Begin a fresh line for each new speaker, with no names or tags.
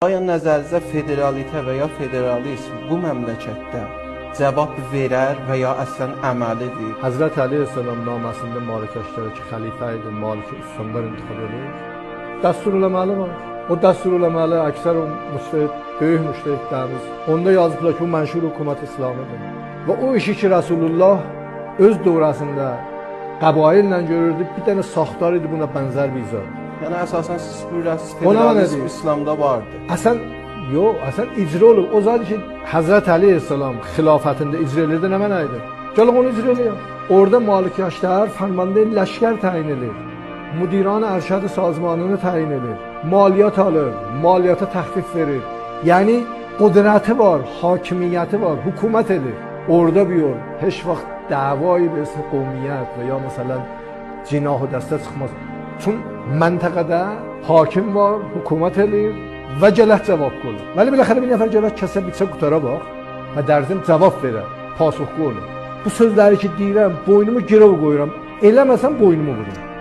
Aya nəzərinizdə federalitə və ya federalizm bu məmləkətdə cavab verər və ya əslən əməlidir?
Hazreti Ali Aleyhisselam naməsində Malikəşlərə ki, xəlifə idi, Malik-i Üstündar intiqab edir. Dəsturləməli var. O dəsturləməli əksər o böyük müştəhidlərimiz onda yazıblar ki, o mənşur hökumət İslamıdır. Və o işi ki, Rasulullah öz dövrəsində qəbaillə görürdü, bir dənə saxtar idi buna bənzər bir zat.
Yəni əsasən siz buyurasınız, federalizm İslamda vardı.
Əsən icra olub. O zaten ki, Hazreti Ali Aleyhisselam xilafətində icra edirdi, nə mənə idi? Gəlin onu icra eləyək. Orada Malikəşlər fərmanda ləşkər təyin edir. Müdiran ərşəd sazmanını təyin edir. Maliyyat alır, maliyyata təxfif verir. Yəni qudrəti var, hakimiyyəti var, hökumət edir. Orada bir yol, heç vaxt davayı bir qovmiyyət və ya məsələn cinah-ı dəstə çıxmaz. Çün məntəqədə hakim var, hökumət edir və gələk cavab qoyur. Vəli biləxərə bir nəfər gələk kəsə bitsə qutara bax və dərzim cavab verər, pasıqlı olur. Bu sözləri ki deyirəm, boynumu girov qoyuram, eləməsəm boynumu vururum.